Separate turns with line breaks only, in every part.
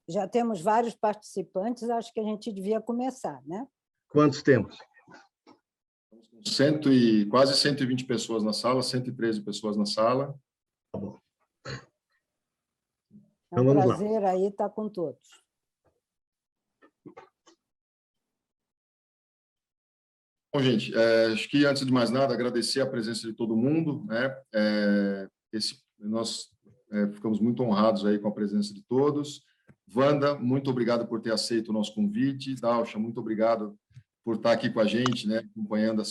Já temos vários participantes, acho que a gente devia começar, né?
Quantos temos?
Quase 120 pessoas na sala, 113 pessoas na sala.
Tá bom.
É um prazer aí estar com todos.
Bom, gente, acho que, antes de mais nada, agradecer a presença de todo mundo, né? Nós ficamos muito honrados aí com a presença de todos. Wanda, muito obrigado por ter aceito o nosso convite. Dalcha, muito obrigado por estar aqui com a gente, né, acompanhando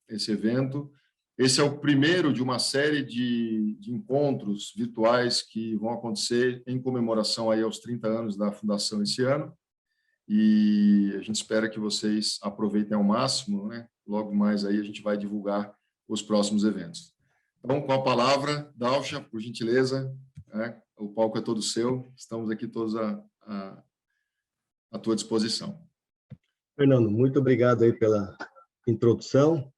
esse evento. Esse é o primeiro de uma série de encontros virtuais que vão acontecer em comemoração aí aos 30 anos da Fundação esse ano. E a gente espera que vocês aproveitem ao máximo, né? Logo mais aí a gente vai divulgar os próximos eventos. Então, com a palavra, Dalcha, por gentileza, né? O palco é todo seu, estamos aqui todos à tua disposição.
Fernando, muito obrigado aí pela introdução.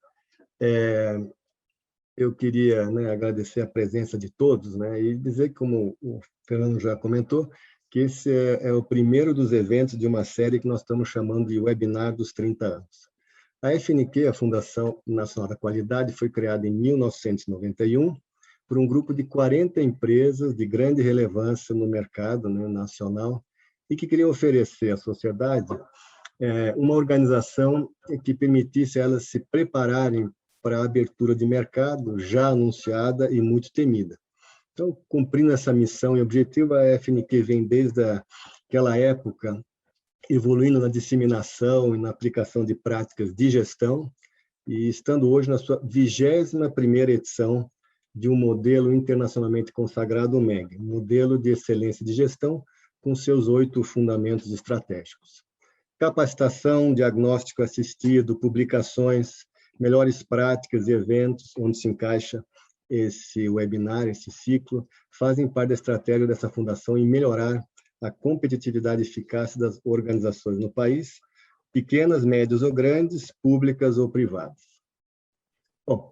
Eu queria, né, agradecer a presença de todos, né, e dizer, como o Fernando já comentou, que esse é o primeiro dos eventos de uma série que nós estamos chamando de Webinar dos 30 anos. A FNQ, a Fundação Nacional da Qualidade, foi criada em 1991 por um grupo de 40 empresas de grande relevância no mercado, né, nacional, e que queriam oferecer à sociedade uma organização que permitisse elas se prepararem para a abertura de mercado já anunciada e muito temida. Então, cumprindo essa missão e objetivo, a FNQ vem desde aquela época evoluindo na disseminação e na aplicação de práticas de gestão e estando hoje na sua 21ª edição de um modelo internacionalmente consagrado, o MEG, Modelo de Excelência de Gestão, com seus 8 fundamentos estratégicos. Capacitação, diagnóstico assistido, publicações, melhores práticas e eventos, onde se encaixa esse webinar, esse ciclo, fazem parte da estratégia dessa fundação em melhorar a competitividade e eficácia das organizações no país, pequenas, médias ou grandes, públicas ou privadas. Bom,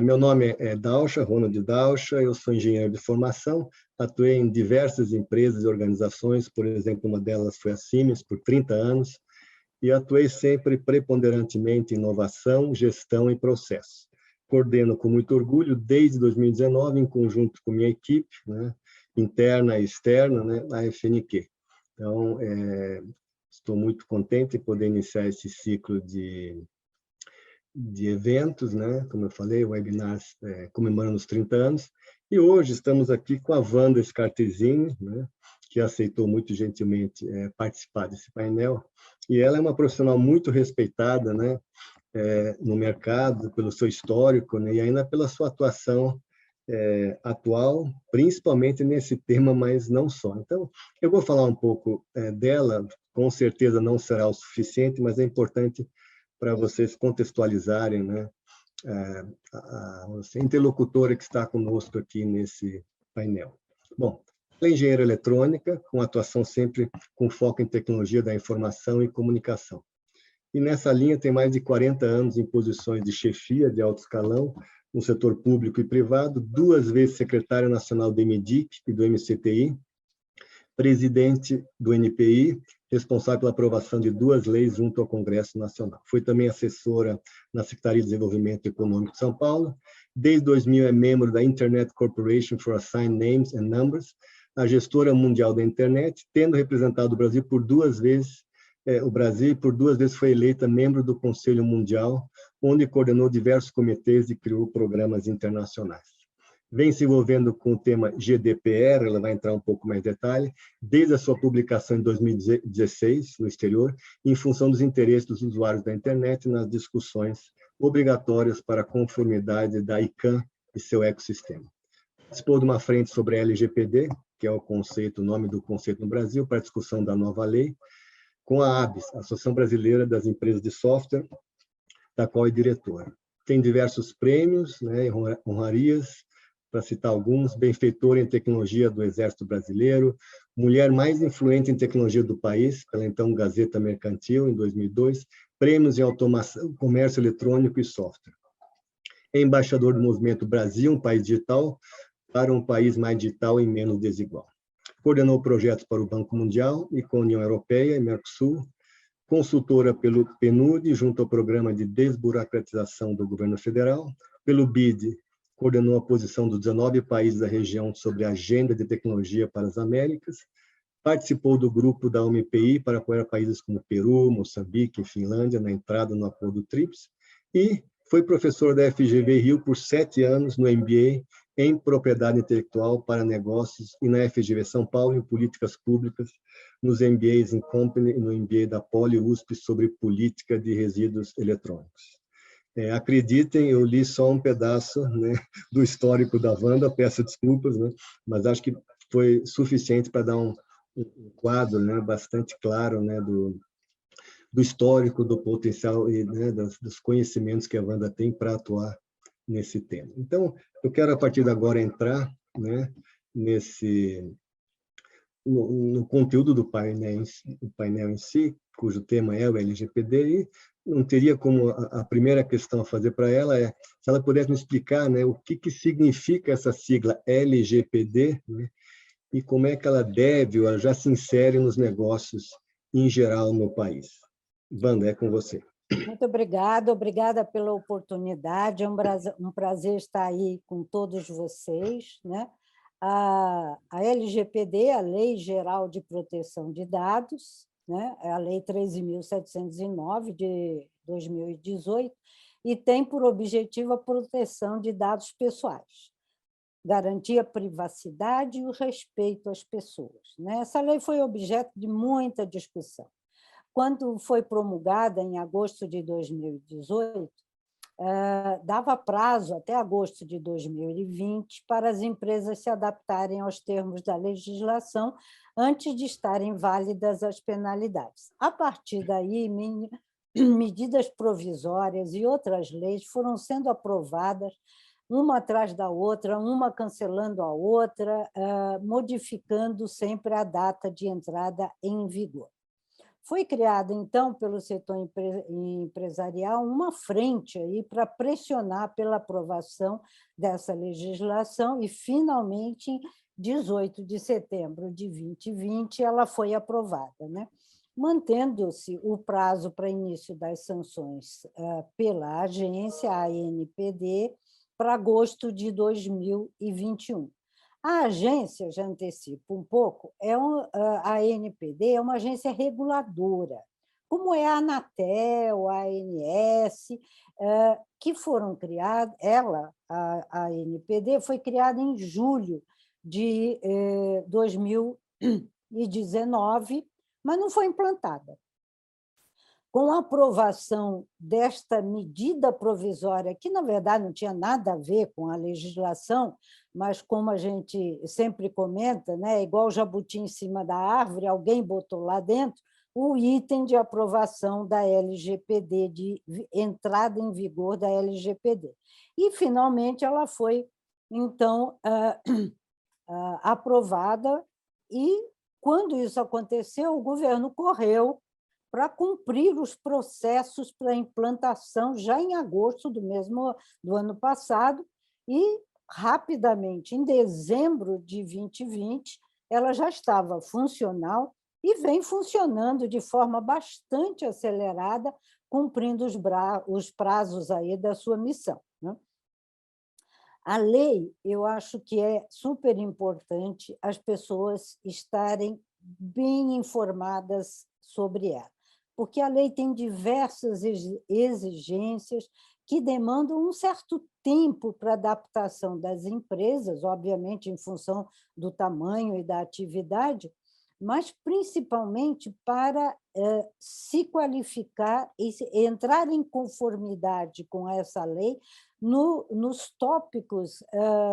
meu nome é Dalcha, Ronald Dalcha, eu sou engenheiro de formação, atuei em diversas empresas e organizações, por exemplo, uma delas foi a Siemens, por 30 anos, e atuei sempre preponderantemente em inovação, gestão e processo. Coordeno com muito orgulho, desde 2019, em conjunto com minha equipe, né, interna e externa, né, a FNQ. Então, estou muito contente em poder iniciar esse ciclo de eventos, né, como eu falei, webinars comemorando os 30 anos, e hoje estamos aqui com a Wanda Scartesini, né, que aceitou muito gentilmente participar desse painel, e ela é uma profissional muito respeitada, né, no mercado, pelo seu histórico, né, e ainda pela sua atuação atual, principalmente nesse tema, mas não só. Então, eu vou falar um pouco dela, com certeza não será o suficiente, mas é importante para vocês contextualizarem, né, a interlocutora que está conosco aqui nesse painel. Bom, ela é engenheira eletrônica, com atuação sempre com foco em tecnologia da informação e comunicação. E nessa linha tem mais de 40 anos em posições de chefia de alto escalão, no setor público e privado, 2 vezes secretária nacional do MDIC e do MCTI, presidente do NPI, responsável pela aprovação de 2 leis junto ao Congresso Nacional. Foi também assessora na Secretaria de Desenvolvimento Econômico de São Paulo. Desde 2000 é membro da Internet Corporation for Assigned Names and Numbers, a gestora mundial da internet, tendo representado o Brasil por 2 vezes, por 2 vezes foi eleita membro do Conselho Mundial, onde coordenou diversos comitês e criou programas internacionais. Vem se envolvendo com o tema GDPR, ela vai entrar um pouco mais em detalhe, desde a sua publicação em 2016, no exterior, em função dos interesses dos usuários da internet nas discussões obrigatórias para a conformidade da ICANN e seu ecossistema. Participou de uma frente sobre a LGPD, que é o nome do conceito no Brasil, para a discussão da nova lei, com a ABS, Associação Brasileira das Empresas de Software, da qual é diretora. Tem diversos prêmios, né, honrarias, para citar alguns: benfeitora em tecnologia do Exército Brasileiro, mulher mais influente em tecnologia do país, pela então Gazeta Mercantil, em 2002, prêmios em automação, comércio eletrônico e software. É embaixador do movimento Brasil, um país digital, para um país mais digital e menos desigual. coordenou projetos para o Banco Mundial e com a União Europeia e Mercosul, consultora pelo PNUD, junto ao Programa de Desburocratização do Governo Federal, pelo BID, coordenou a posição dos 19 países da região sobre a Agenda de Tecnologia para as Américas, participou do grupo da OMPI para apoiar países como Peru, Moçambique e Finlândia na entrada no apoio do TRIPS, e foi professor da FGV Rio por 7 anos no MBA em Propriedade Intelectual para Negócios e na FGV São Paulo em Políticas Públicas, nos MBAs em Company e no MBA da Poli USP sobre Política de Resíduos Eletrônicos. Acreditem, eu li só um pedaço, né, do histórico da Wanda, peço desculpas, né, mas acho que foi suficiente para dar um quadro, né, bastante claro, né, do histórico, do potencial e, né, dos conhecimentos que a Wanda tem para atuar nesse tema. Então, eu quero, a partir de agora, entrar, né, no conteúdo do painel em si, cujo tema é o LGPD, e não teria como, a primeira questão a fazer para ela é, se ela pudesse me explicar, né, o que significa essa sigla LGPD, né, e como é que ela deve, ou ela já se insere nos negócios em geral no país. Wanda, é com você.
Muito obrigada pela oportunidade, é um prazer estar aí com todos vocês, né? A LGPD, a Lei Geral de Proteção de Dados, né? É a Lei 13.709, de 2018, e tem por objetivo a proteção de dados pessoais, garantir a privacidade e o respeito às pessoas, né? Essa lei foi objeto de muita discussão. Quando foi promulgada, em agosto de 2018, dava prazo até agosto de 2020 para as empresas se adaptarem aos termos da legislação antes de estarem válidas as penalidades. A partir daí, medidas provisórias e outras leis foram sendo aprovadas, uma atrás da outra, uma cancelando a outra, modificando sempre a data de entrada em vigor. Foi criada, então, pelo setor empresarial uma frente aí para pressionar pela aprovação dessa legislação e, finalmente, em 18 de setembro de 2020, ela foi aprovada, né? Mantendo-se o prazo para início das sanções pela agência, a ANPD, para agosto de 2021. A agência, já antecipo um pouco, a ANPD é uma agência reguladora, como é a Anatel, a ANS, que foram criadas, a ANPD, foi criada em julho de 2019, mas não foi implantada. Com a aprovação desta medida provisória, que, na verdade, não tinha nada a ver com a legislação, mas, como a gente sempre comenta, né, igual o jabuti em cima da árvore, alguém botou lá dentro o item de aprovação da LGPD, de entrada em vigor da LGPD. E, finalmente, ela foi, então, aprovada, e, quando isso aconteceu, o governo correu para cumprir os processos para implantação já em agosto do ano passado, e, rapidamente, em dezembro de 2020, ela já estava funcional e vem funcionando de forma bastante acelerada, cumprindo os prazos aí da sua missão, né? A lei, eu acho que é super importante as pessoas estarem bem informadas sobre ela, porque a lei tem diversas exigências que demandam um certo tempo para adaptação das empresas, obviamente em função do tamanho e da atividade, mas principalmente para se qualificar e entrar em conformidade com essa lei nos tópicos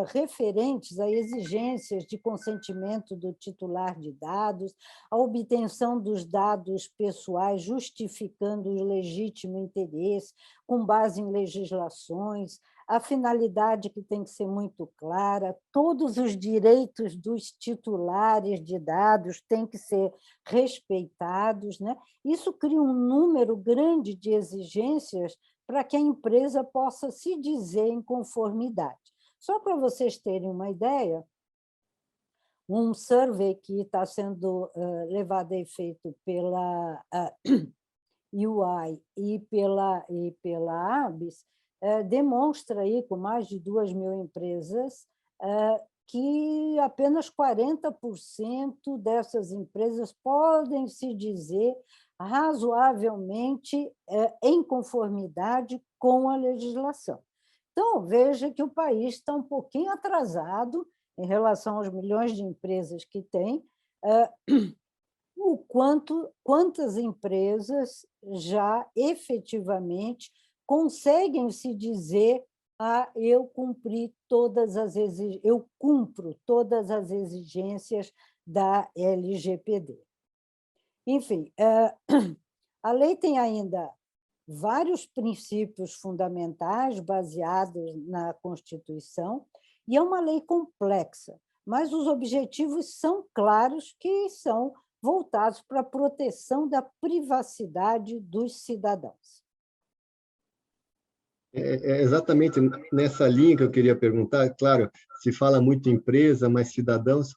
referentes a exigências de consentimento do titular de dados, a obtenção dos dados pessoais justificando o legítimo interesse, com base em legislações, a finalidade que tem que ser muito clara, todos os direitos dos titulares de dados têm que ser respeitados, né? Isso cria um número grande de exigências para que a empresa possa se dizer em conformidade. Só para vocês terem uma ideia, um survey que está sendo levado a efeito pela UI e pela ABS, demonstra aí, com mais de 2.000 empresas, que apenas 40% dessas empresas podem se dizer razoavelmente em conformidade com a legislação. Então, veja que o país está um pouquinho atrasado em relação aos milhões de empresas que tem, quantas empresas já efetivamente conseguem se dizer eu cumpro todas as exigências da LGPD. Enfim, a lei tem ainda vários princípios fundamentais baseados na Constituição, e é uma lei complexa, mas os objetivos são claros, que são voltados para a proteção da privacidade dos cidadãos.
É exatamente nessa linha que eu queria perguntar. Claro, se fala muito em empresa, mas cidadãos,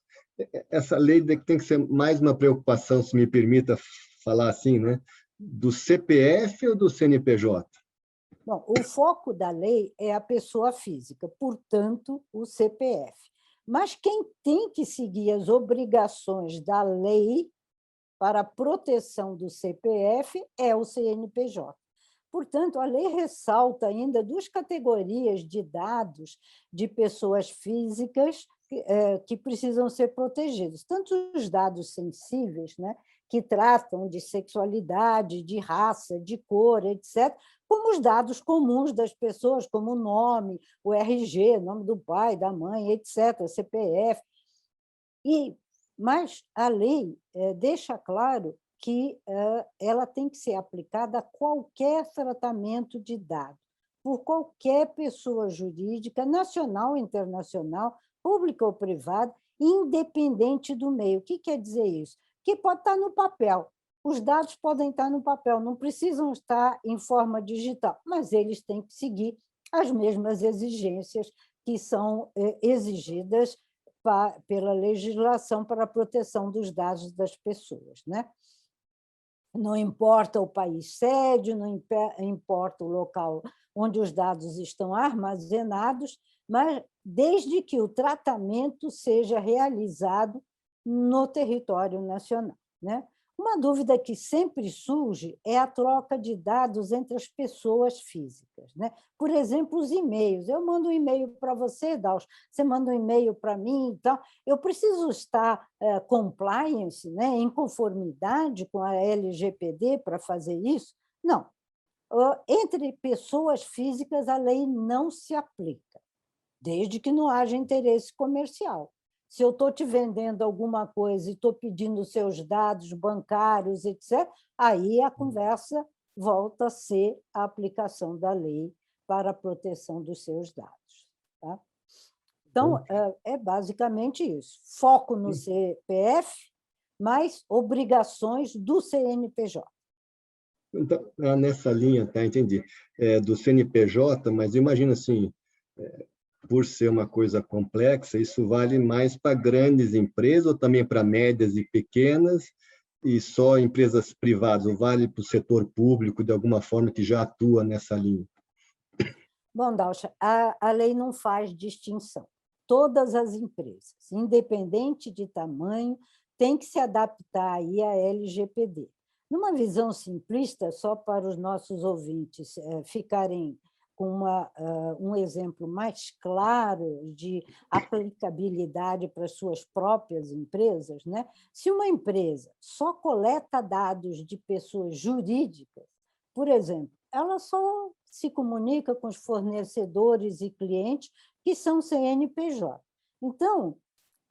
essa lei tem que ser mais uma preocupação, se me permita falar assim, né? Do CPF ou do CNPJ?
Bom, o foco da lei é a pessoa física, portanto, o CPF. Mas quem tem que seguir as obrigações da lei para a proteção do CPF é o CNPJ. Portanto, a lei ressalta ainda duas categorias de dados de pessoas físicas que precisam ser protegidos. Tanto os dados sensíveis, né, que tratam de sexualidade, de raça, de cor, etc., como os dados comuns das pessoas, como o nome, o RG, nome do pai, da mãe, etc., CPF. Mas a lei deixa claro que ela tem que ser aplicada a qualquer tratamento de dados, por qualquer pessoa jurídica, nacional ou internacional, pública ou privada, independente do meio. O que quer dizer isso? Que pode estar no papel. Os dados podem estar no papel, não precisam estar em forma digital, mas eles têm que seguir as mesmas exigências que são exigidas pela legislação para a proteção dos dados das pessoas, né? Não importa o país sede, não importa o local onde os dados estão armazenados, mas desde que o tratamento seja realizado no território nacional, né? Uma dúvida que sempre surge é a troca de dados entre as pessoas físicas, né? Por exemplo, os e-mails. Eu mando um e-mail para você, Daus, você manda um e-mail para mim, então eu preciso estar compliance, né, em conformidade com a LGPD para fazer isso? Não. Entre pessoas físicas, a lei não se aplica, desde que não haja interesse comercial. Se eu estou te vendendo alguma coisa e estou pedindo seus dados bancários, etc., aí a conversa volta a ser a aplicação da lei para a proteção dos seus dados. Tá? Então, é basicamente isso. Foco no CPF, mas obrigações do CNPJ.
Então, nessa linha, tá, entendi. Do CNPJ, mas imagina assim, por ser uma coisa complexa, isso vale mais para grandes empresas ou também para médias e pequenas, e só empresas privadas, ou vale para o setor público, de alguma forma, que já atua nessa linha?
Bom, Dalcha, a lei não faz distinção. Todas as empresas, independente de tamanho, têm que se adaptar aí à LGPD. Numa visão simplista, só para os nossos ouvintes ficarem com um exemplo mais claro de aplicabilidade para as suas próprias empresas, né? Se uma empresa só coleta dados de pessoas jurídicas, por exemplo, ela só se comunica com os fornecedores e clientes que são CNPJ. Então,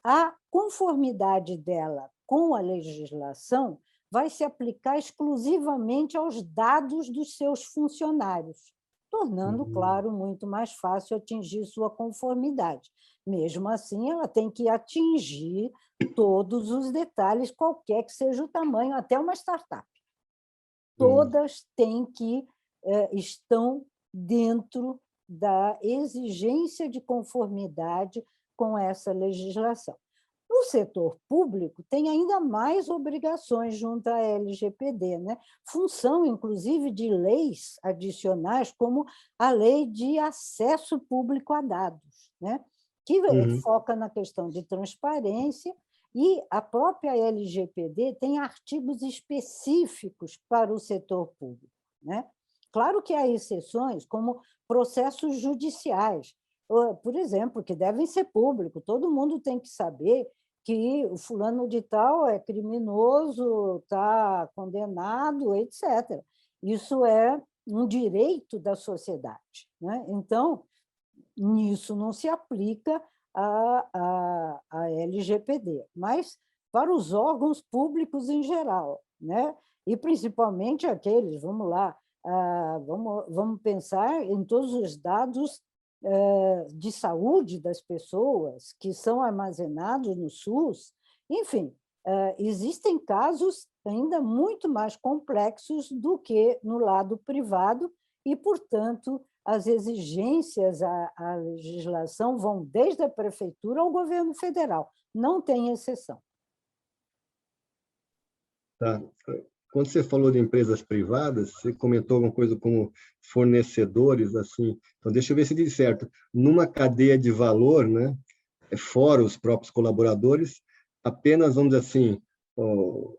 a conformidade dela com a legislação vai se aplicar exclusivamente aos dados dos seus funcionários, tornando, claro, muito mais fácil atingir sua conformidade. Mesmo assim, ela tem que atingir todos os detalhes, qualquer que seja o tamanho, até uma startup. Todas têm que estão dentro da exigência de conformidade com essa legislação. O setor público tem ainda mais obrigações junto à LGPD, né? Função, inclusive, de leis adicionais, como a Lei de Acesso Público a Dados, né? Que foca na questão de transparência, e a própria LGPD tem artigos específicos para o setor público, né? Claro que há exceções, como processos judiciais, por exemplo, que devem ser públicos, todo mundo tem que saber que o fulano de tal é criminoso, está condenado, etc. Isso é um direito da sociedade, né? Então, nisso não se aplica a LGPD, mas para os órgãos públicos em geral, né? E principalmente aqueles, vamos lá, vamos pensar em todos os dados de saúde das pessoas que são armazenados no SUS. Enfim, existem casos ainda muito mais complexos do que no lado privado e, portanto, as exigências à legislação vão desde a prefeitura ao governo federal, não tem exceção.
Tá. Quando você falou de empresas privadas, você comentou alguma coisa como fornecedores, assim. Então, deixa eu ver se diz certo. Numa cadeia de valor, né, fora os próprios colaboradores, apenas, vamos dizer assim,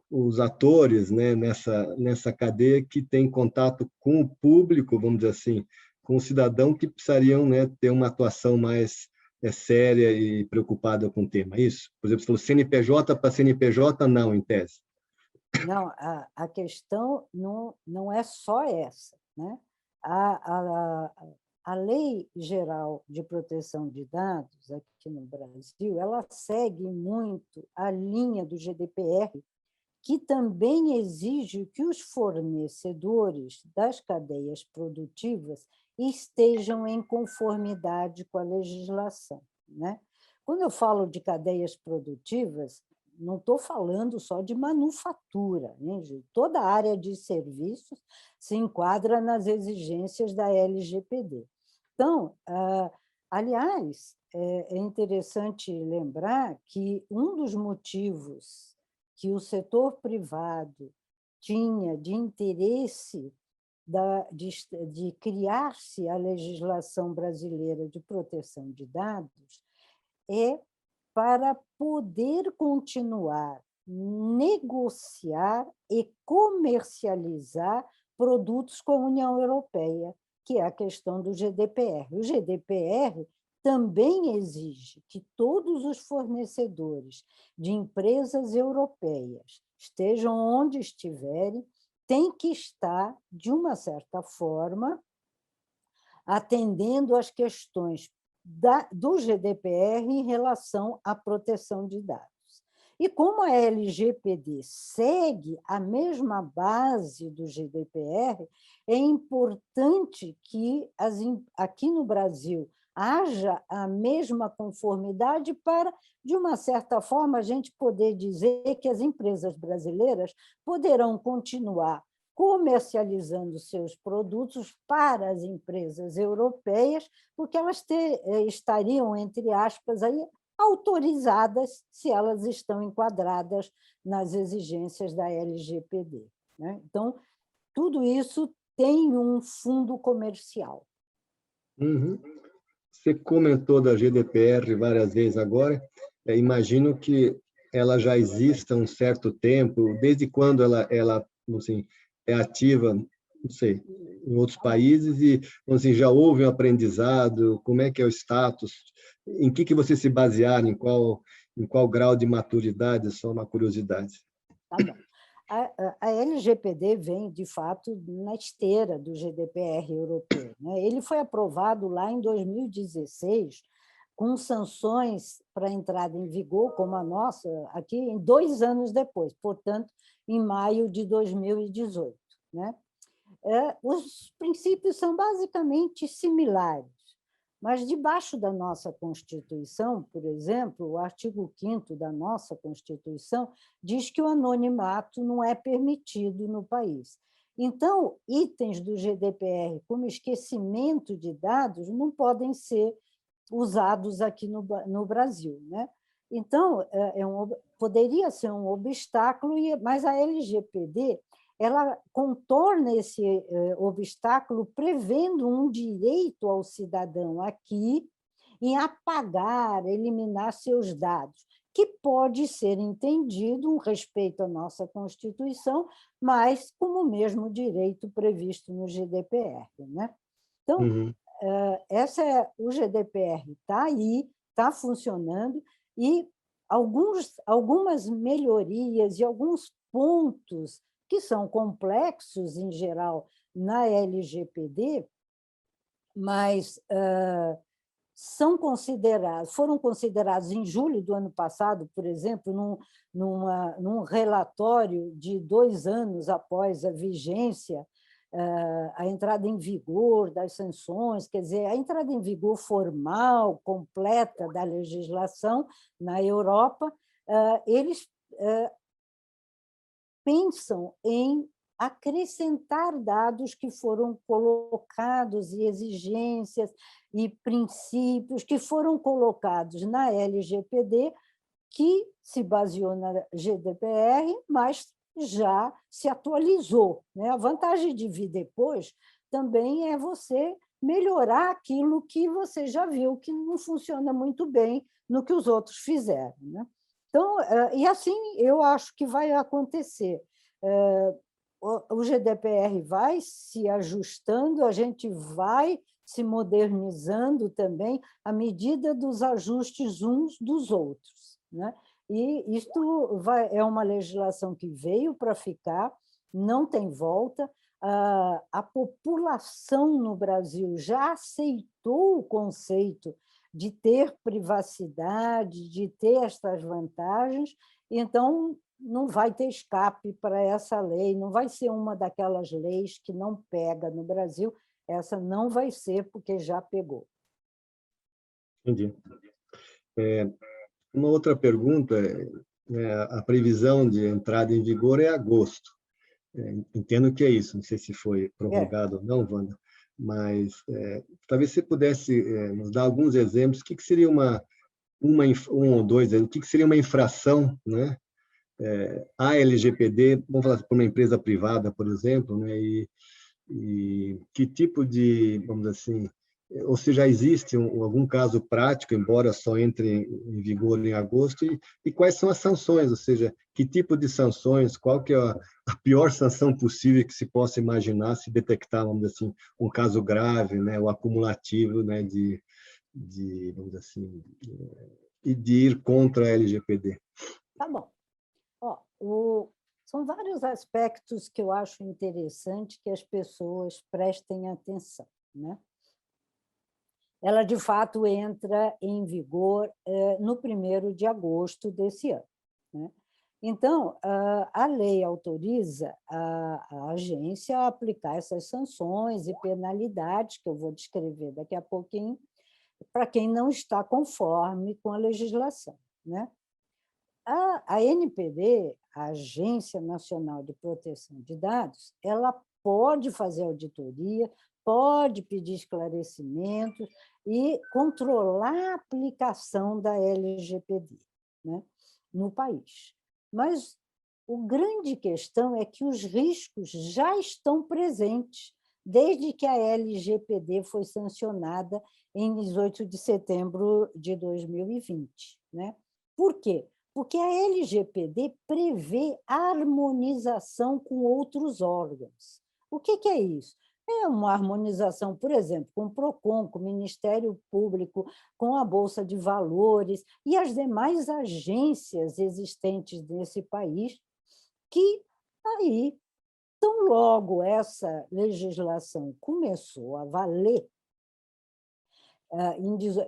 os atores, né, nessa cadeia que tem contato com o público, vamos dizer assim, com o cidadão que precisariam, né, ter uma atuação mais séria e preocupada com o tema. Isso? Por exemplo, você falou CNPJ para CNPJ, não, em tese.
Não, a questão não é só essa, né? A Lei Geral de Proteção de Dados, aqui no Brasil, ela segue muito a linha do GDPR, que também exige que os fornecedores das cadeias produtivas estejam em conformidade com a legislação, né? Quando eu falo de cadeias produtivas, não estou falando só de manufatura, né? Toda a área de serviços se enquadra nas exigências da LGPD. Então, aliás, é interessante lembrar que um dos motivos que o setor privado tinha de interesse de criar-se a legislação brasileira de proteção de dados é para poder continuar negociar e comercializar produtos com a União Europeia, que é a questão do GDPR. O GDPR também exige que todos os fornecedores de empresas europeias, estejam onde estiverem, têm que estar, de uma certa forma, atendendo às questões do GDPR em relação à proteção de dados. E como a LGPD segue a mesma base do GDPR, é importante que aqui no Brasil haja a mesma conformidade para, de uma certa forma, a gente poder dizer que as empresas brasileiras poderão continuar comercializando seus produtos para as empresas europeias, porque elas estariam, entre aspas, aí, autorizadas se elas estão enquadradas nas exigências da LGPD, né? Então, tudo isso tem um fundo comercial.
Uhum. Você comentou da GDPR várias vezes agora. Imagino que ela já exista há um certo tempo. Desde quando ela assim, é ativa, não sei, em outros países, e assim, já houve um aprendizado? Como é que é o status? Em que você se basear? Em qual grau de maturidade? Só uma curiosidade.
Tá bom. A LGPD vem, de fato, na esteira do GDPR europeu, né? Ele foi aprovado lá em 2016, com sanções para entrada em vigor, como a nossa, aqui, em 2 anos depois, portanto, em maio de 2018, né? Os princípios são basicamente similares, mas debaixo da nossa Constituição, por exemplo, o artigo 5º da nossa Constituição diz que o anonimato não é permitido no país. Então, itens do GDPR, como esquecimento de dados, não podem ser usados aqui no Brasil, né? Então, poderia ser um obstáculo, mas a LGPD ela contorna esse obstáculo prevendo um direito ao cidadão aqui em apagar, eliminar seus dados, que pode ser entendido um respeito à nossa Constituição, mas como o mesmo direito previsto no GDPR. Né? Então, o GDPR está aí, está funcionando, e algumas melhorias e alguns pontos que são complexos, em geral, na LGPD, mas foram considerados em julho do ano passado, por exemplo, num relatório de 2 anos após a vigência, a entrada em vigor das sanções, quer dizer, a entrada em vigor formal, completa da legislação na Europa, eles pensam em acrescentar dados que foram colocados e exigências e princípios que foram colocados na LGPD, que se baseou na GDPR, mas já se atualizou. Né? A vantagem de vir depois também é você melhorar aquilo que você já viu que não funciona muito bem no que os outros fizeram. Né? Então, e assim eu acho que vai acontecer. O GDPR vai se ajustando, a gente vai se modernizando também à medida dos ajustes uns dos outros. Né? E isto é uma legislação que veio para ficar, não tem volta. A população no Brasil já aceitou o conceito de ter privacidade, de ter estas vantagens, então não vai ter escape para essa lei, não vai ser uma daquelas leis que não pega no Brasil, essa não vai ser, porque já pegou.
Entendi. Uma outra pergunta, a previsão de entrada em vigor é agosto. Entendo que é isso, não sei se foi prorrogado ou não, Wanda, mas talvez você pudesse nos dar alguns exemplos, o que seria um ou dois, o que seria uma infração, né? A LGPD, vamos falar para uma empresa privada, por exemplo, né? E que tipo de, vamos dizer assim, ou se já existe algum caso prático, embora só entre em vigor em agosto, e quais são as sanções, ou seja, que tipo de sanções, qual que é a pior sanção possível que se possa imaginar se detectar, vamos dizer assim, um caso grave, né, o acumulativo, né, vamos dizer assim, e de ir contra a LGPD.
Tá bom. São vários aspectos que eu acho interessante que as pessoas prestem atenção. Né? Ela, de fato, entra em vigor no 1º de agosto desse ano. Né? Então, a lei autoriza a agência a aplicar essas sanções e penalidades, que eu vou descrever daqui a pouquinho, para quem não está conforme com a legislação. Né? A ANPD, a Agência Nacional de Proteção de Dados, ela pode fazer auditoria, pode pedir esclarecimentos e controlar a aplicação da LGPD, né, no país. Mas a grande questão é que os riscos já estão presentes desde que a LGPD foi sancionada em 18 de setembro de 2020. Né? Por quê? Porque a LGPD prevê harmonização com outros órgãos. O que é isso? É uma harmonização, por exemplo, com o PROCON, com o Ministério Público, com a Bolsa de Valores e as demais agências existentes nesse país, que aí, tão logo essa legislação começou a valer,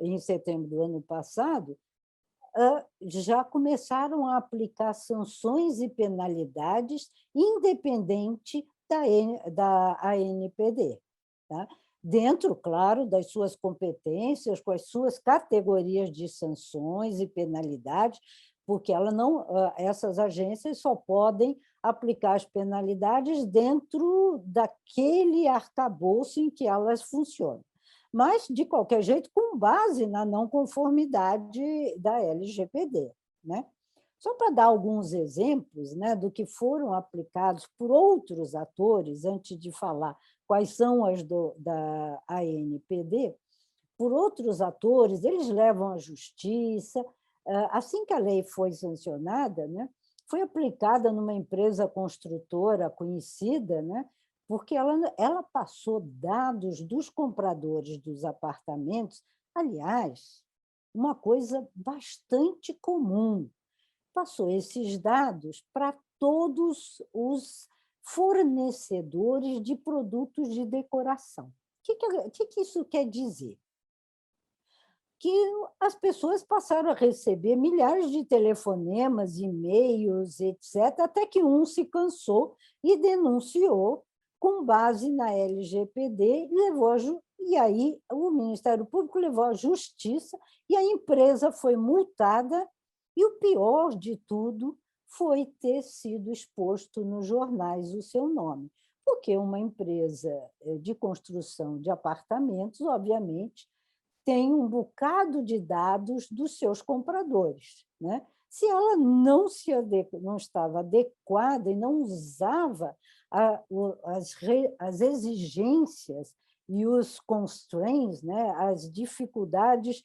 em setembro do ano passado, já começaram a aplicar sanções e penalidades independente da ANPD, tá? Dentro, claro, das suas competências, com as suas categorias de sanções e penalidades, porque essas agências só podem aplicar as penalidades dentro daquele arcabouço em que elas funcionam. mas, de qualquer jeito, com base na não conformidade da LGPD, né? Só para dar alguns exemplos, né, do que foram aplicados por outros atores, antes de falar quais são as da ANPD, por outros atores, eles levam à justiça. Assim que a lei foi sancionada, né, foi aplicada numa empresa construtora conhecida, né, porque ela passou dados dos compradores dos apartamentos, aliás, uma coisa bastante comum, passou esses dados para todos os fornecedores de produtos de decoração. O que isso quer dizer? Que as pessoas passaram a receber milhares de telefonemas, e-mails, etc., até que um se cansou e denunciou com base na LGPD, e aí o Ministério Público levou à justiça e a empresa foi multada. E o pior de tudo foi ter sido exposto nos jornais o seu nome, porque uma empresa de construção de apartamentos, obviamente, tem um bocado de dados dos seus compradores, né? Se ela não estava adequada e não usava as exigências e os constraints, né? As dificuldades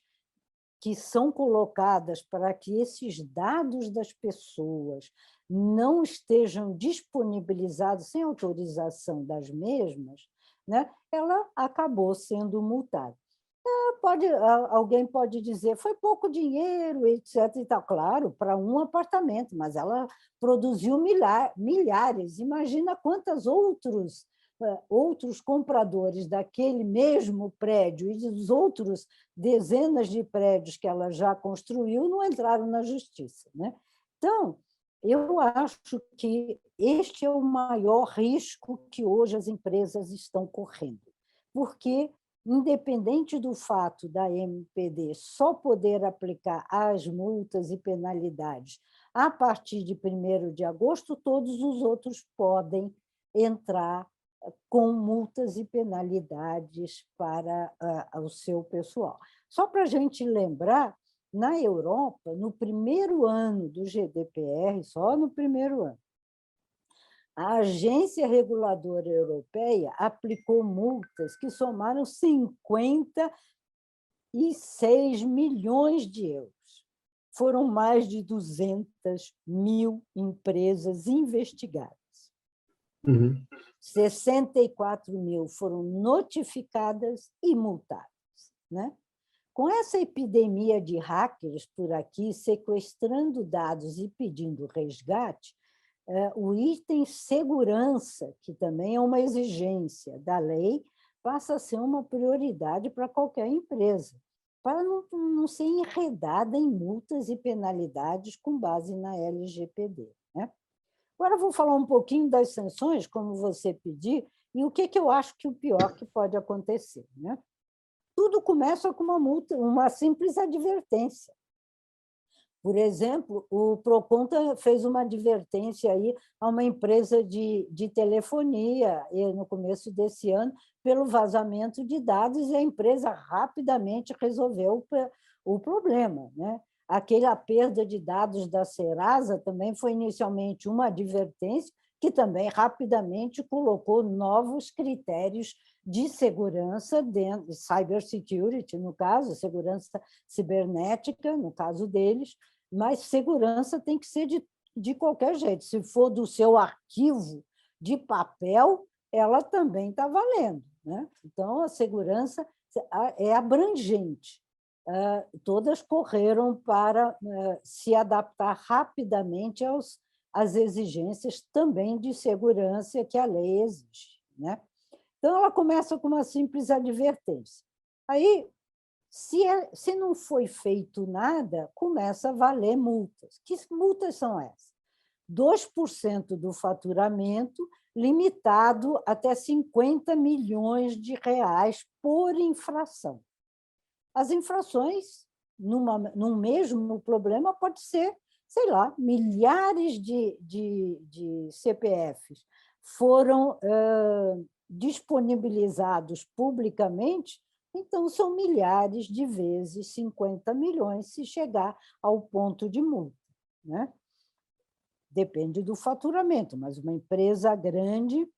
que são colocadas para que esses dados das pessoas não estejam disponibilizados sem autorização das mesmas, né, ela acabou sendo multada. Alguém pode dizer, foi pouco dinheiro, etc. E tal. Claro, para um apartamento, mas ela produziu milhares. Imagina quantos outros compradores daquele mesmo prédio e dos outros dezenas de prédios que ela já construiu não entraram na justiça, né? Então, eu acho que este é o maior risco que hoje as empresas estão correndo, porque, independente do fato da MPD só poder aplicar as multas e penalidades a partir de 1º de agosto, todos os outros podem entrar com multas e penalidades para o seu pessoal. Só para a gente lembrar, na Europa, no primeiro ano do GDPR, só no primeiro ano, a Agência Reguladora Europeia aplicou multas que somaram 56 milhões de euros. Foram mais de 200 mil empresas investigadas. 64 mil foram notificadas e multadas, né? Com essa epidemia de hackers por aqui, sequestrando dados e pedindo resgate, o item segurança, que também é uma exigência da lei, passa a ser uma prioridade para qualquer empresa, para não ser enredada em multas e penalidades com base na LGPD, né? Agora vou falar um pouquinho das sanções, como você pediu, e o que eu acho que o pior que pode acontecer, né? Tudo começa com uma multa, uma simples advertência. Por exemplo, o Procon fez uma advertência aí a uma empresa de telefonia no começo desse ano pelo vazamento de dados, e a empresa rapidamente resolveu o problema, né? A perda de dados da Serasa também foi inicialmente uma advertência, que também rapidamente colocou novos critérios de segurança, de cybersecurity, no caso, segurança cibernética, no caso deles, mas segurança tem que ser de qualquer jeito. Se for do seu arquivo de papel, ela também está valendo, né? Então, a segurança é abrangente. Todas correram para se adaptar rapidamente às exigências também de segurança que a lei exige, né? Então, ela começa com uma simples advertência. Aí, se não foi feito nada, começa a valer multas. Que multas são essas? 2% do faturamento, limitado até 50 milhões de reais por infração. As infrações, num mesmo problema, pode ser, sei lá, milhares de CPFs foram disponibilizados publicamente, Então, são milhares de vezes 50 milhões se chegar ao ponto de multa, né? Depende do faturamento, mas uma empresa grande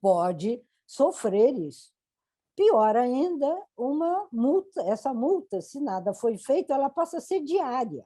pode sofrer isso. Pior ainda, uma multa, essa multa, se nada foi feito, ela passa a ser diária,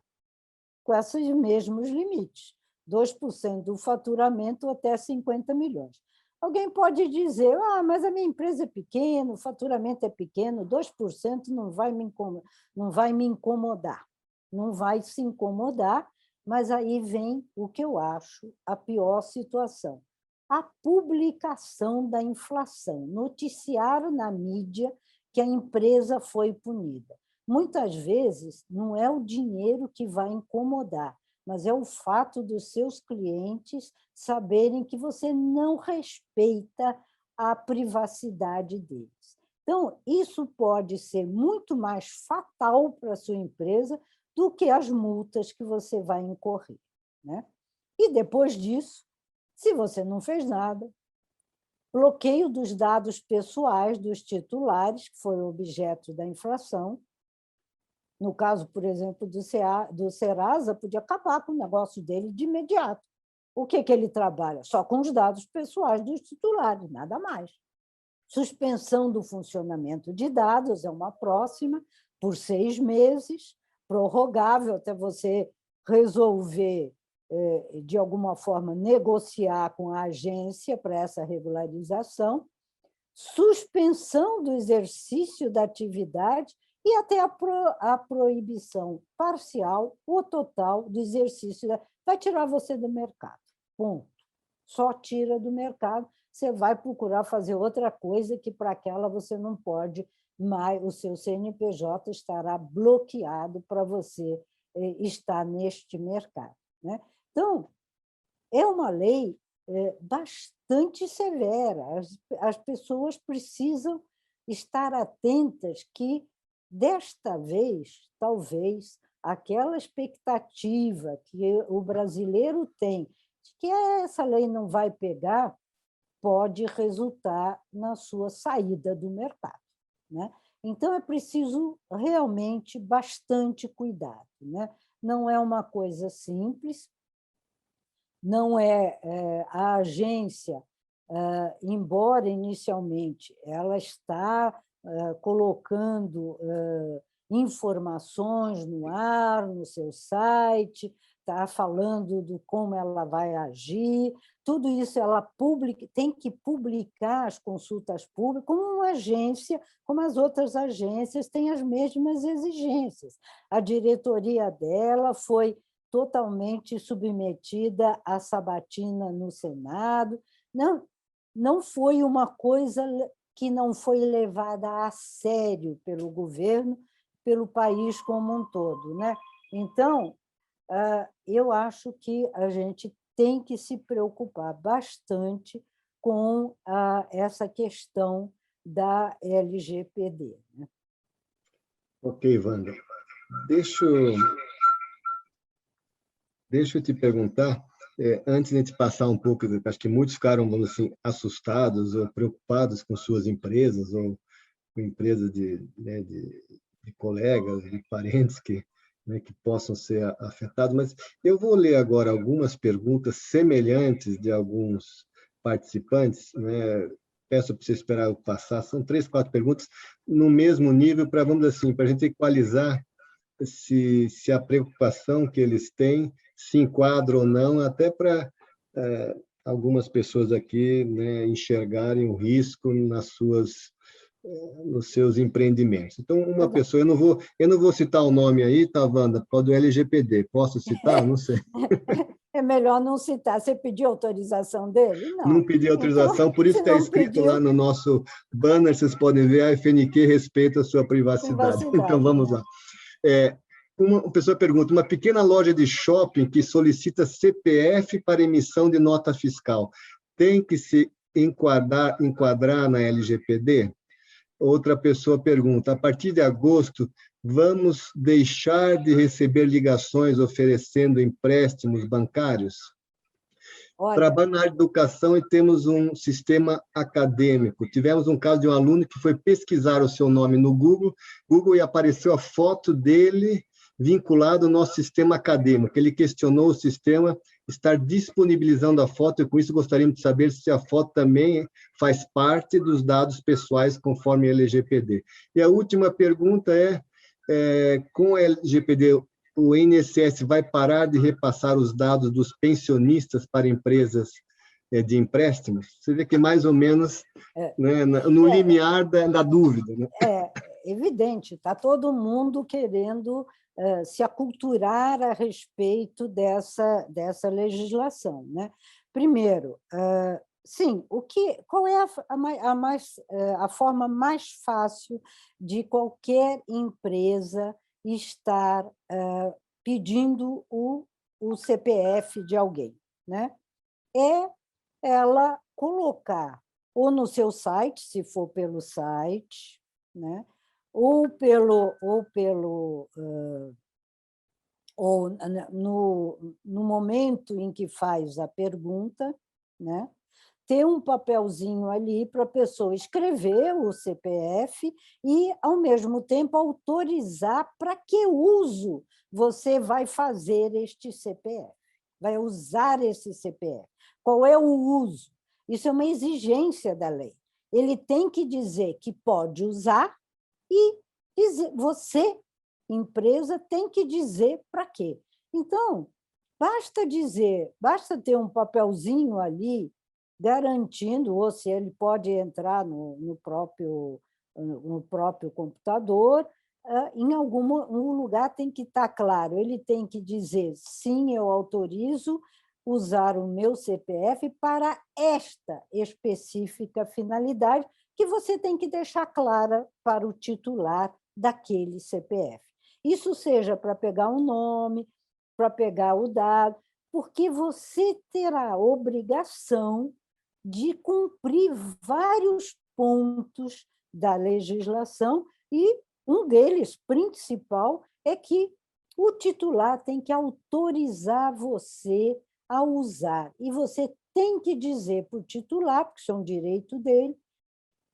com esses mesmos limites, 2% do faturamento até 50 milhões. Alguém pode dizer, mas a minha empresa é pequena, o faturamento é pequeno, 2% não vai me incomodar. Não vai se incomodar, mas aí vem o que eu acho a pior situação. A publicação da inflação, noticiaram na mídia que a empresa foi punida. Muitas vezes, não é o dinheiro que vai incomodar, mas é o fato dos seus clientes saberem que você não respeita a privacidade deles. Então, isso pode ser muito mais fatal para a sua empresa do que as multas que você vai incorrer, né? E depois disso, se você não fez nada, bloqueio dos dados pessoais dos titulares, que foi objeto da infração. No caso, por exemplo, do Serasa, podia acabar com o negócio dele de imediato. O que ele trabalha? Só com os dados pessoais dos titulares, nada mais. Suspensão do funcionamento de dados é uma próxima, por 6 meses, prorrogável até você resolver, de alguma forma, negociar com a agência para essa regularização, suspensão do exercício da atividade e até a proibição parcial ou total do exercício. Vai tirar você do mercado, ponto. Só tira do mercado, você vai procurar fazer outra coisa que para aquela você não pode mais, o seu CNPJ estará bloqueado para você estar neste mercado, né? Então, é uma lei bastante severa. As pessoas precisam estar atentas que, desta vez, talvez, aquela expectativa que o brasileiro tem de que essa lei não vai pegar, pode resultar na sua saída do mercado, né? Então, é preciso realmente bastante cuidado, né? Não é uma coisa simples, não é a agência, embora inicialmente ela está colocando informações no ar, no seu site, está falando de como ela vai agir, tudo isso ela tem que publicar as consultas públicas, como uma agência, como as outras agências têm as mesmas exigências. A diretoria dela foi totalmente submetida à sabatina no Senado. Não foi uma coisa que não foi levada a sério pelo governo, pelo país como um todo, né? Então, eu acho que a gente tem que se preocupar bastante com essa questão da LGPD, né?
Ok, Wanda. Deixa eu te perguntar, antes de a gente passar um pouco, acho que muitos ficaram, vamos assim, assustados ou preocupados com suas empresas, ou com empresas de colegas, de parentes que possam ser afetados, mas eu vou ler agora algumas perguntas semelhantes de alguns participantes, né? Peço para você esperar eu passar, são 3, 4 perguntas no mesmo nível, para, vamos dizer assim, para a gente equalizar se a preocupação que eles têm se enquadra ou não, até para algumas pessoas aqui, né, enxergarem o risco nos seus empreendimentos. Então, uma pessoa, eu não vou citar o nome aí, tá, Wanda, por causa do LGPD. Posso citar? Não sei.
É melhor não citar. Você pediu autorização dele? Não.
Não pedi autorização, por isso está escrito lá no nosso banner, vocês podem ver, a FNQ respeita a sua privacidade. Então, vamos lá. Uma pessoa pergunta, uma pequena loja de shopping que solicita CPF para emissão de nota fiscal, tem que se enquadrar na LGPD? Outra pessoa pergunta, a partir de agosto, vamos deixar de receber ligações oferecendo empréstimos bancários?
Olha,
trabalho na área de educação e temos um sistema acadêmico. Tivemos um caso de um aluno que foi pesquisar o seu nome no Google e apareceu a foto dele vinculado ao nosso sistema acadêmico. Ele questionou o sistema estar disponibilizando a foto, e com isso gostaríamos de saber se a foto também faz parte dos dados pessoais conforme a LGPD. E a última pergunta com a LGPD, o INSS vai parar de repassar os dados dos pensionistas para empresas de empréstimos? Você vê que mais ou menos né, no limiar da dúvida. Né?
É evidente, está todo mundo querendo se aculturar a respeito dessa legislação, né? Primeiro, sim, qual é a forma mais fácil de qualquer empresa estar pedindo o CPF de alguém, né? É ela colocar ou no seu site, se for pelo site, né? ou no momento em que faz a pergunta, né? Ter um papelzinho ali para a pessoa escrever o CPF e, ao mesmo tempo, autorizar para que uso você vai fazer este CPF, vai usar esse CPF. Qual é o uso? Isso é uma exigência da lei. Ele tem que dizer que pode usar e você, empresa, tem que dizer para quê. Então, basta ter um papelzinho ali garantindo, ou se ele pode entrar no próprio computador, em algum lugar tem que estar claro, ele tem que dizer, sim, eu autorizo usar o meu CPF para esta específica finalidade, que você tem que deixar clara para o titular daquele CPF. Isso seja para pegar um nome, para pegar o dado, porque você terá a obrigação de cumprir vários pontos da legislação e um deles, principal, é que o titular tem que autorizar você a usar. E você tem que dizer para o titular, porque isso é um direito dele,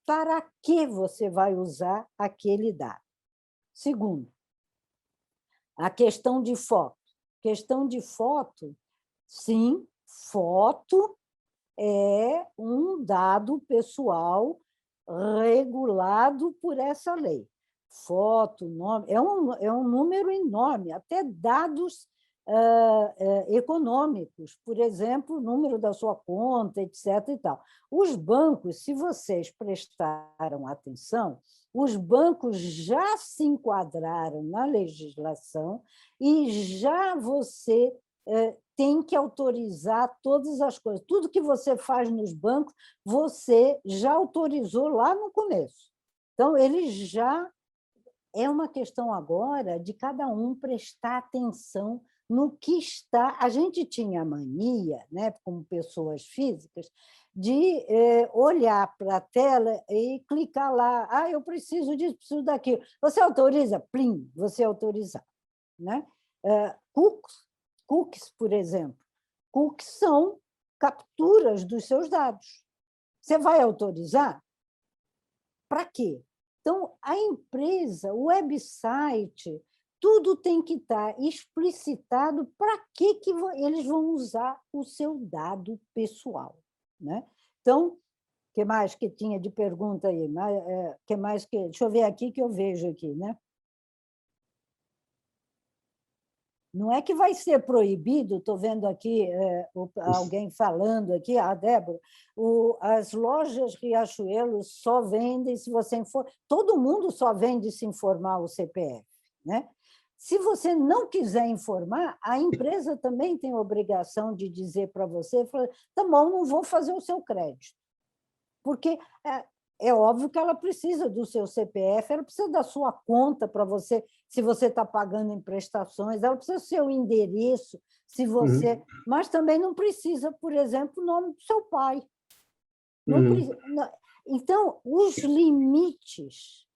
para que você vai usar aquele dado. Segundo, a questão de foto. Questão de foto, sim, foto é um dado pessoal regulado por essa lei. Foto, nome, é um número enorme, até dados econômicos, por exemplo, o número da sua conta, etc. E tal. Os bancos, se vocês prestaram atenção, os bancos já se enquadraram na legislação e já você tem que autorizar todas as coisas. Tudo que você faz nos bancos, você já autorizou lá no começo. Então, ele já... É uma questão agora de cada um prestar atenção no que está... A gente tinha a mania, né, como pessoas físicas, de olhar para a tela e clicar lá, eu preciso disso, preciso daquilo. Você autoriza? Plim, você autorizar. Né? Cookies, por exemplo. Cookies são capturas dos seus dados. Você vai autorizar? Para quê? Então, a empresa, o website, tudo tem que estar explicitado para que eles vão usar o seu dado pessoal. Né? Então, o que mais que tinha de pergunta aí? Deixa eu ver aqui que eu vejo aqui. Né? Não é que vai ser proibido, estou vendo aqui alguém falando aqui, Débora, as lojas Riachuelo só vendem se você informar. Todo mundo só vende se informar o CPF. Né? Se você não quiser informar, a empresa também tem a obrigação de dizer para você, tá bom, não vou fazer o seu crédito. Porque é óbvio que ela precisa do seu CPF, ela precisa da sua conta para você, se você está pagando em prestações, ela precisa do seu endereço, se você... Mas também não precisa, por exemplo, o nome do seu pai. Não precisa... Então, os limites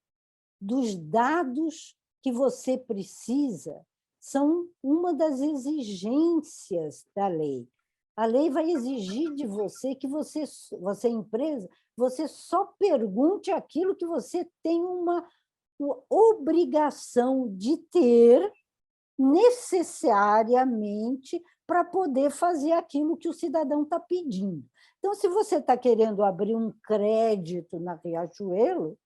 dos dados que você precisa são uma das exigências da lei. A lei vai exigir de você que você empresa, você só pergunte aquilo que você tem uma obrigação de ter necessariamente para poder fazer aquilo que o cidadão está pedindo. Então, se você está querendo abrir um crédito na Riachuelo,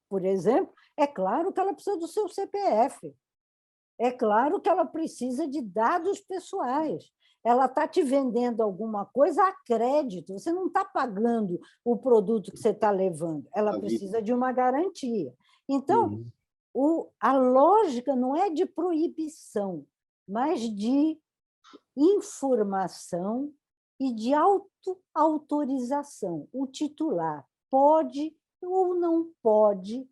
por exemplo, é claro que ela precisa do seu CPF. É claro que ela precisa de dados pessoais. Ela está te vendendo alguma coisa a crédito. Você não está pagando o produto que você está levando. Ela precisa de uma garantia. Então, a lógica não é de proibição, mas de informação e de autorização. O titular pode ou não pode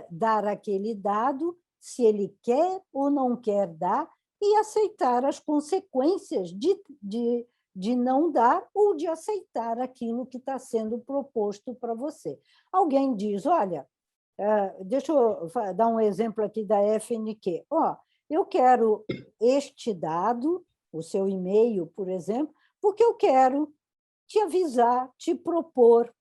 dar aquele dado, se ele quer ou não quer dar, e aceitar as consequências de não dar ou de aceitar aquilo que está sendo proposto para você. Alguém diz, olha, deixa eu dar um exemplo aqui da FNQ. Eu quero este dado, o seu e-mail, por exemplo, porque eu quero te avisar, te propor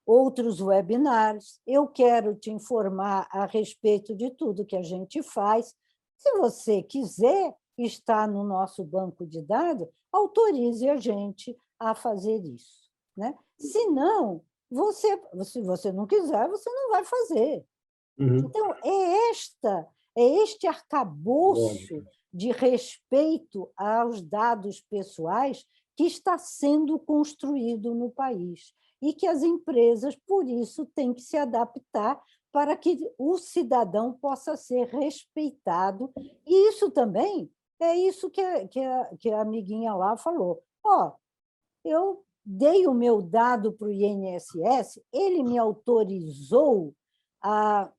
outros webinars, eu quero te informar a respeito de tudo que a gente faz. Se você quiser estar no nosso banco de dados, autorize a gente a fazer isso, né? Se não, se você não quiser, você não vai fazer. Então, é este arcabouço de respeito aos dados pessoais que está sendo construído no país e que as empresas, por isso, têm que se adaptar para que o cidadão possa ser respeitado. E isso também é isso que a amiguinha lá falou. Eu dei o meu dado para o INSS, ele me autorizou a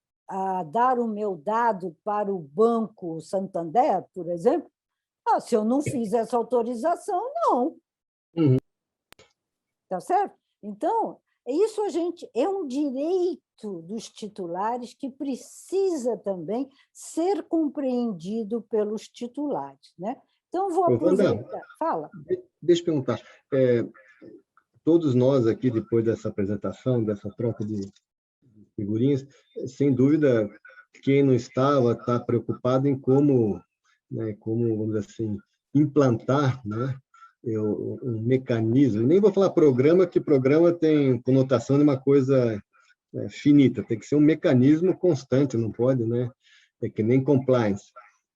dar o meu dado para o Banco Santander, por exemplo. Se eu não fiz essa autorização, não. Tá certo? Então, isso é um direito dos titulares que precisa também ser compreendido pelos titulares, né? Então, vou aproveitar. Fala.
Deixa eu perguntar. Todos nós aqui, depois dessa apresentação, dessa troca de figurinhas, sem dúvida, quem não estava está preocupado em como, vamos dizer assim, implantar, né, um mecanismo. Nem vou falar programa, que programa tem conotação de uma coisa finita, tem que ser um mecanismo constante, não pode, né? É que nem compliance.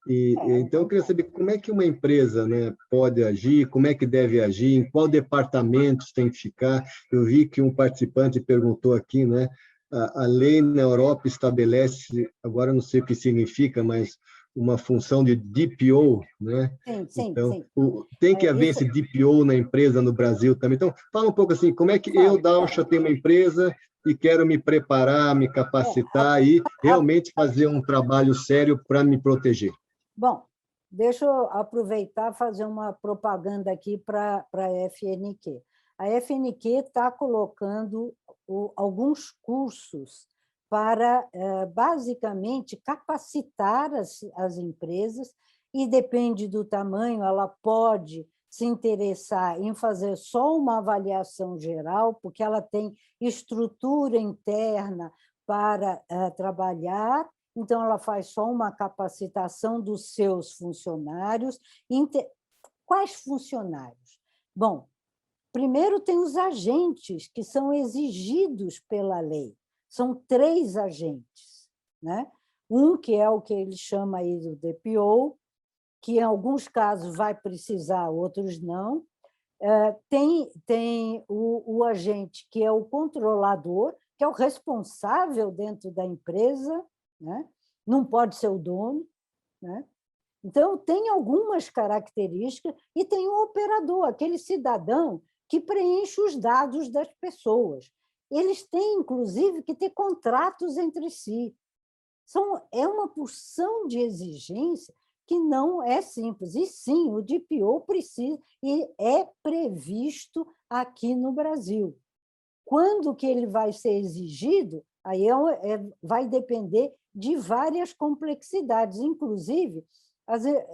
Então, eu queria saber como é que uma empresa, né, pode agir, como é que deve agir, em qual departamentos tem que ficar. Eu vi que um participante perguntou aqui, né, a lei na Europa estabelece, agora não sei o que significa, mas uma função de DPO, né?
Sim,
então,
sim.
Tem que haver esse DPO na empresa no Brasil também. Então, fala um pouco assim, como é que eu, Dalcha, tenho uma empresa e quero me preparar, me capacitar e realmente fazer um trabalho sério para me proteger.
Bom, deixa eu aproveitar e fazer uma propaganda aqui para a FNQ. A FNQ está colocando alguns cursos para, basicamente, capacitar as empresas, e depende do tamanho, ela pode se interessar em fazer só uma avaliação geral, porque ela tem estrutura interna para trabalhar, então ela faz só uma capacitação dos seus funcionários. Quais funcionários? Bom, primeiro tem os agentes que são exigidos pela lei. São 3 agentes, né? Um que é o que ele chama aí do DPO, que em alguns casos vai precisar, outros não. Tem o agente que é o controlador, que é o responsável dentro da empresa, né? Não pode ser o dono, né? Então, tem algumas características, e tem o operador, aquele cidadão que preenche os dados das pessoas. Eles têm, inclusive, que ter contratos entre si. É uma porção de exigência que não é simples. E sim, o DPO precisa e é previsto aqui no Brasil. Quando que ele vai ser exigido, aí vai depender de várias complexidades. Inclusive,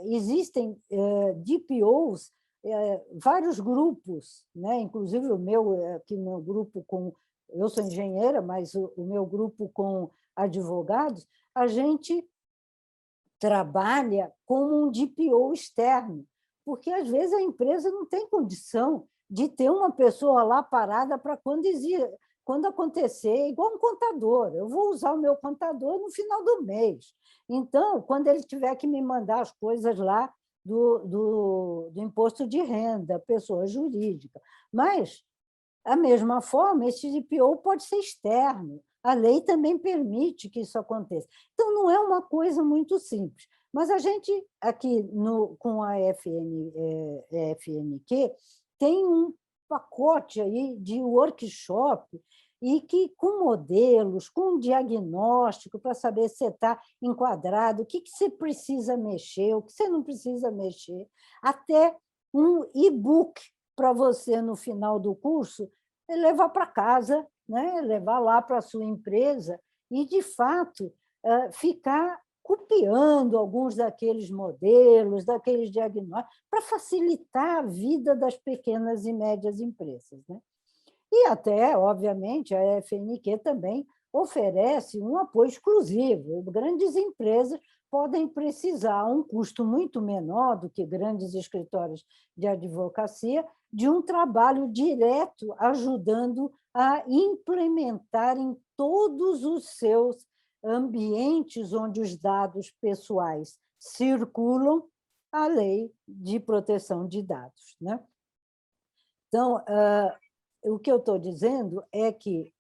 existem DPOs vários grupos, né? Inclusive o meu grupo eu sou engenheira, mas o meu grupo com advogados, a gente trabalha como um DPO externo, porque às vezes a empresa não tem condição de ter uma pessoa lá parada para quando acontecer, igual um contador. Eu vou usar o meu contador no final do mês. Então, quando ele tiver que me mandar as coisas lá do imposto de renda, pessoa jurídica. Mas, da mesma forma, esse DPO pode ser externo. A lei também permite que isso aconteça. Então, não é uma coisa muito simples. Mas a gente, aqui com a FNQ, tem um pacote aí de workshop e que, com modelos, com diagnóstico, para saber se você está enquadrado, o que você precisa mexer, o que você não precisa mexer, até um e-book para você, no final do curso, levar para casa, né? Levar lá para a sua empresa e, de fato, ficar copiando alguns daqueles modelos, daqueles diagnósticos, para facilitar a vida das pequenas e médias empresas, né? E até, obviamente, a FNQ também oferece um apoio exclusivo. Grandes empresas podem precisar, a um custo muito menor do que grandes escritórios de advocacia, de um trabalho direto ajudando a implementar em todos os seus ambientes onde os dados pessoais circulam a lei de proteção de dados, né? Então, o que eu estou dizendo é que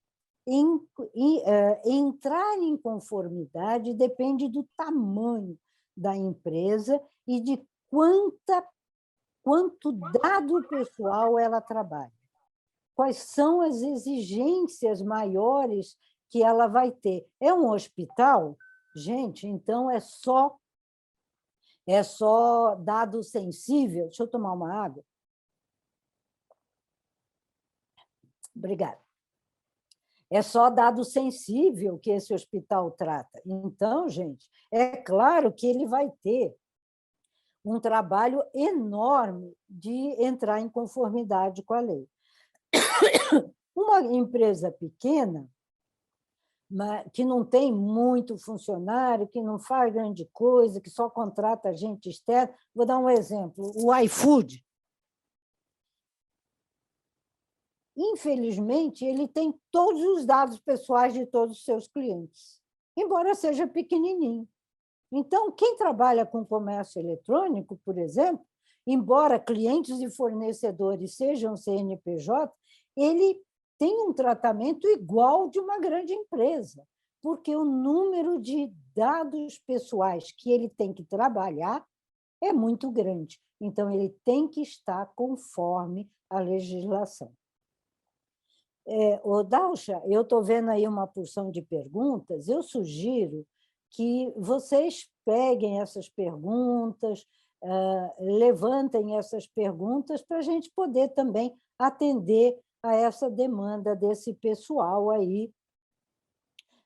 entrar em conformidade depende do tamanho da empresa e de quanto dado pessoal ela trabalha. Quais são as exigências maiores que ela vai ter? É um hospital? Gente, então é só dado sensível. Deixa eu tomar uma água. Obrigada. É só dado sensível que esse hospital trata. Então, gente, é claro que ele vai ter um trabalho enorme de entrar em conformidade com a lei. Uma empresa pequena, que não tem muito funcionário, que não faz grande coisa, que só contrata gente externa. Vou dar um exemplo, o iFood. Infelizmente, ele tem todos os dados pessoais de todos os seus clientes, embora seja pequenininho. Então, quem trabalha com comércio eletrônico, por exemplo, embora clientes e fornecedores sejam CNPJ, ele tem um tratamento igual de uma grande empresa, porque o número de dados pessoais que ele tem que trabalhar é muito grande. Então, ele tem que estar conforme a legislação. Dalcha, eu estou vendo aí uma porção de perguntas, eu sugiro que vocês peguem essas perguntas, levantem essas perguntas para a gente poder também atender a essa demanda desse pessoal aí,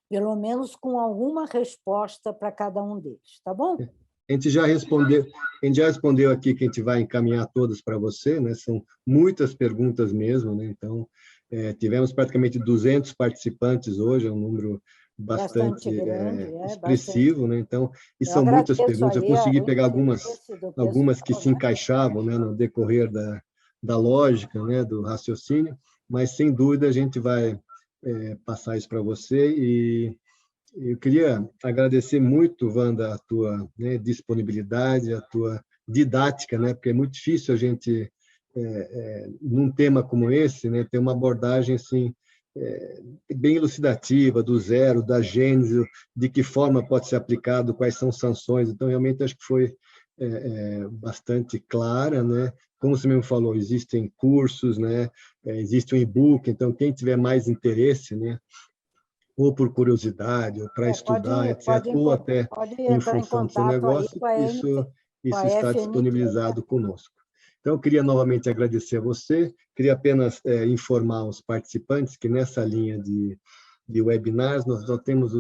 pelo menos com alguma resposta para cada um deles, tá bom?
A gente já respondeu aqui que a gente vai encaminhar todas para você, né? São muitas perguntas mesmo, né? Então, tivemos praticamente 200 participantes hoje, é um número bastante grande, expressivo, bastante. Né? Então, e são muitas perguntas, eu consegui pegar algumas que se encaixavam, né, no decorrer da lógica, né, do raciocínio, mas, sem dúvida, a gente vai passar isso para você. E eu queria agradecer muito, Wanda, a tua, né, disponibilidade, a tua didática, né, porque é muito difícil a gente, num tema como esse, né, ter uma abordagem assim, bem elucidativa, do zero, da gênese, de que forma pode ser aplicado, quais são sanções. Então, realmente, acho que foi bastante clara, né? Como você mesmo falou, existem cursos, né? Existe um e-book, então, quem tiver mais interesse, né? Ou por curiosidade, ou para estudar, etc., ou até em função do seu negócio, isso está disponibilizado conosco. Então, eu queria novamente agradecer a você, queria apenas informar os participantes que nessa linha de webinars nós temos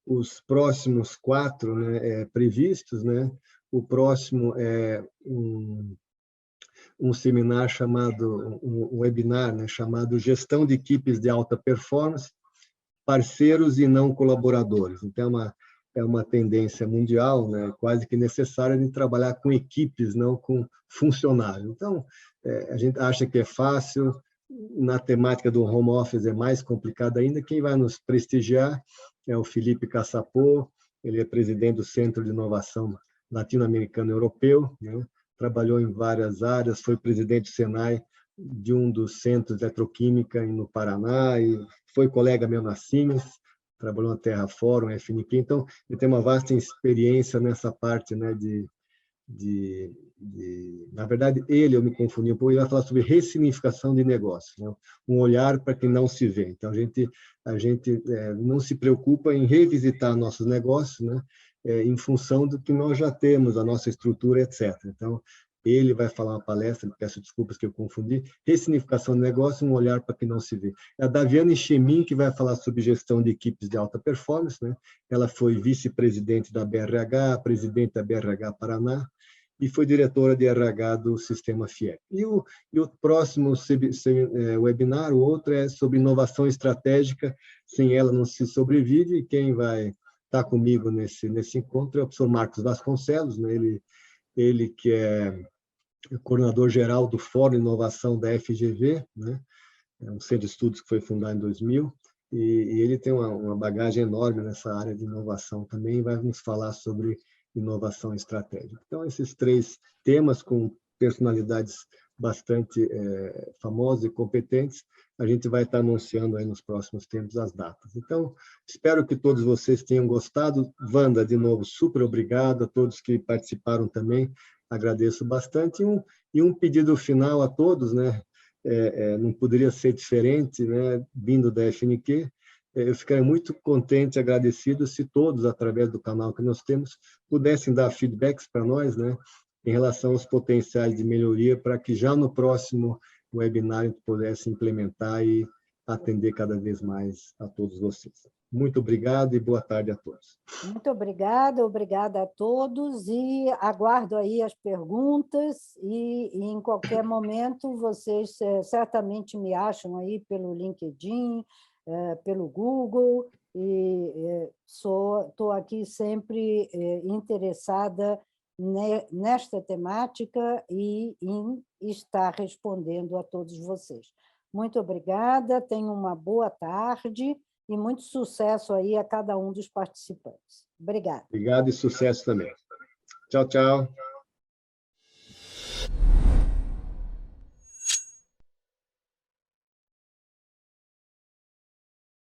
os próximos 4, né, previstos, né? O próximo é um seminário chamado, um webinar, né, chamado Gestão de Equipes de Alta Performance, Parceiros e Não Colaboradores. Então, é uma tendência mundial, né, quase que necessária, de trabalhar com equipes, não com funcionários. Então, a gente acha que é fácil, na temática do home office é mais complicado ainda. Quem vai nos prestigiar é o Felipe Cassapô, ele é presidente do Centro de Inovação Latino-Americano Europeu, né? Trabalhou em várias áreas, foi presidente do Senai, de um dos centros de eletroquímica no Paraná, e foi colega meu na Siemens, trabalhou na Terra Fórum, FNQ, então ele tem uma vasta experiência nessa parte, né, na verdade, eu me confundi um pouco, ele vai falar sobre ressignificação de negócio, né? Um olhar para quem não se vê. Então, a gente não se preocupa em revisitar nossos negócios, né? Em função do que nós já temos, a nossa estrutura, etc. Então, ele vai falar uma palestra, peço desculpas que eu confundi, ressignificação de negócio, um olhar para quem não se vê. É a Daviane Chemin, que vai falar sobre gestão de equipes de alta performance, né? Ela foi vice-presidente da BRH, presidente da BRH Paraná, e foi diretora de RH do Sistema FIEC. E o próximo webinar, o outro, é sobre inovação estratégica, sem ela não se sobrevive, e quem vai estar comigo nesse encontro é o professor Marcos Vasconcelos, né? Ele que é coordenador geral do Fórum de Inovação da FGV, né? É um centro de estudos que foi fundado em 2000, e ele tem uma bagagem enorme nessa área de inovação também, e vai nos falar sobre inovação estratégica. Então, esses 3 temas com personalidades bastante famosas e competentes, a gente vai estar anunciando aí nos próximos tempos as datas. Então, espero que todos vocês tenham gostado. Wanda, de novo, super obrigado a todos que participaram também, agradeço bastante. E um pedido final a todos, né? Não poderia ser diferente, né? Vindo da FNQ, eu ficaria muito contente e agradecido se todos, através do canal que nós temos, pudessem dar feedbacks para nós, né, em relação aos potenciais de melhoria, para que já no próximo webinar a gente pudesse implementar e atender cada vez mais a todos vocês. Muito obrigado e boa tarde a todos.
Muito obrigada a todos, e aguardo aí as perguntas, e em qualquer momento vocês certamente me acham aí pelo LinkedIn, pelo Google, e estou aqui sempre interessada nesta temática e em estar respondendo a todos vocês. Muito obrigada, tenham uma boa tarde e muito sucesso aí a cada um dos participantes. Obrigada.
Obrigado e sucesso também. Tchau, tchau.